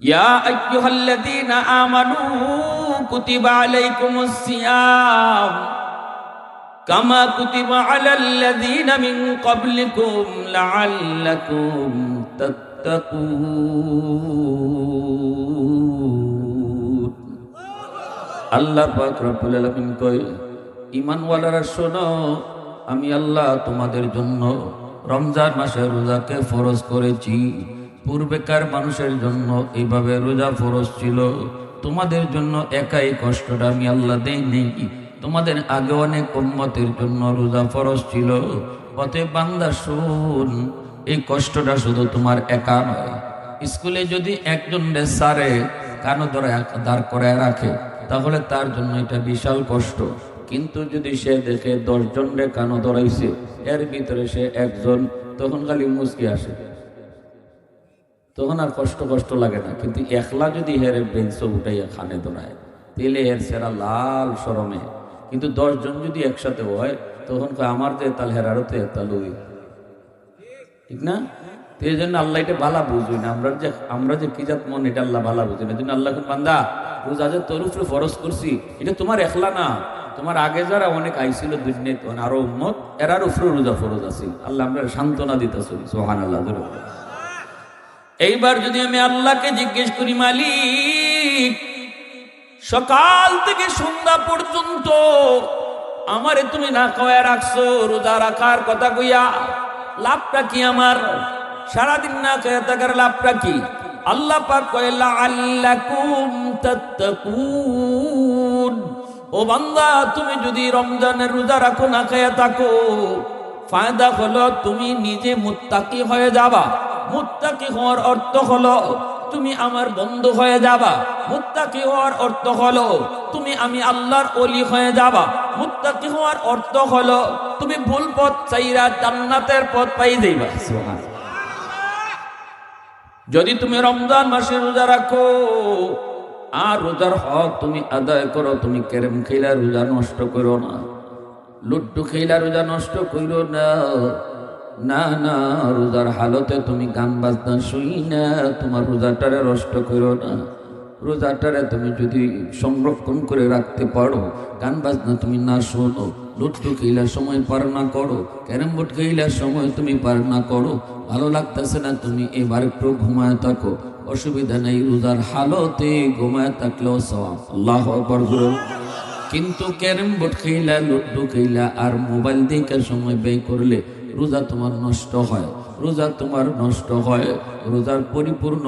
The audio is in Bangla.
ইয়া আইয়ুহাল্লাযীনা আমানু কুতিবা আলাইকুমুস সিয়াম কামা কুতিবা আলাল্লাযীনা মিন ক্বাবলিকুম লাআল্লাকুম তাত্তাকুন। আল্লাহ পাক রব্বুল আলামিন কয়, ঈমানওয়ালারা শোনো, আমি আল্লাহ তোমাদের জন্য রমজান মাসে রোজাকে ফরজ করেছি। পূর্বেকার মানুষের জন্য এইভাবে রোজা ফরজ ছিল, তোমাদের জন্য একাই কষ্টটা আমি আল্লাহ দেইনি। তোমাদের আগে অনেক উম্মতের জন্য রোজা ফরজ ছিল। অতএব বান্দা শুন, এই কষ্টটা শুধু তোমার একা নয়। স্কুলে যদি একজন স্যারে কানো দাঁড় করায় রাখে, তাহলে তার জন্য এটা বিশাল কষ্ট। কিন্তু যদি সে দেখে 10 জন কানো ধরাইছে, এর ভিতরে সে একজন, তখন খালি মুচকি আসে, তখন আর কষ্ট লাগে না। কিন্তু একলা যদি হেরে বেঞ্চ উঠাইয়া খানে ধরায়, তেলে এর সেরা লাল শরমে। কিন্তু 10 জন যদি একসাথে হয়, তখন আমার যে তাল হেরারও তো তালুই, ঠিক না? তো এই জন্য আল্লাহ এটা ভালা বুঝুই না। আমরা যে কি জাত মন, এটা আল্লাহ ভালা বুঝি না। এই জন্য আল্লাহ বান্দা, রোজা যে তোর উপরে ফরজ করছি, এটা তোমার একলা না, তোমার আগে যারা অনেক আইছিল দুনিয়ায়, আরো উম্মত, এরার উপরে রোজা ফরজ আছে। আল্লাহ আমরা সান্ত্বনা দিতেছি, সুবহানাল্লাহ। এইবার যদি আমি আল্লাহকে জিজ্ঞেস করি, মালিক, সকাল থেকে সন্ধ্যা পর্যন্ত আমারে তুমি না খাওয়ায় রাখছো, রোজা রাখার কথা কইয়া লাভটা কি আমার? সারাদিন না খেয়ে থাকার লাভটা কি? আল্লাহ পাক কয়, লাআল্লাকুম তাত্তাকুন। ও বান্দা, তুমি যদি রমজানের রোজা রাখো, না খেয়ে থাকো, ফায়দা হলো তুমি নিজে মুত্তাকি হয়ে যাবা। মুত্তাকি হওয়ার অর্থ হলো তুমি আমার বন্ধু হয়ে যাবা। মুত্তাকি হওয়ার অর্থ হলো আমি আল্লাহর ওলি হয়ে যাবা। মুত্তাকি হওয়ার অর্থ হলো তুমি ভুল পথ চাইরা জান্নাতের পথ পাই যাইবা। যদি তুমি রমজান মাসে রোজা রাখো আর রোজার হক তুমি আদায় করো, তুমি কেরেম খেলা রোজা নষ্ট করো না, লুড্ডু খেলা রোজা নষ্ট করো না। না না, রোজার হালতে তুমি গান বাজনা শুই না, তোমার রোজাটারে নষ্ট করো না। রোজাটারে তুমি যদি সংরক্ষণ করে রাখতে পারো, গান বাজনা তুমি না শোনো, লুড্ডু খেলার সময় পার না করো, ক্যারাম বোর্ড খেলার সময় তুমি পার না করো, ভালো লাগতেছে না, তুমি এবার একটু ঘুমায় থাকো, অসুবিধা নেই। রোজার হালতে ঘুমায় থাকলেও সওয়াব। আল্লাহু আকবার। কিন্তু ক্যারাম বোর্ড খেলা, লুড্ডু খেলা আর মোবাইল দেখার সময় ব্যয় করলে রোজা তোমার নষ্ট হয়। রোজা তোমার নষ্ট হয়, রোজার পরিপূর্ণ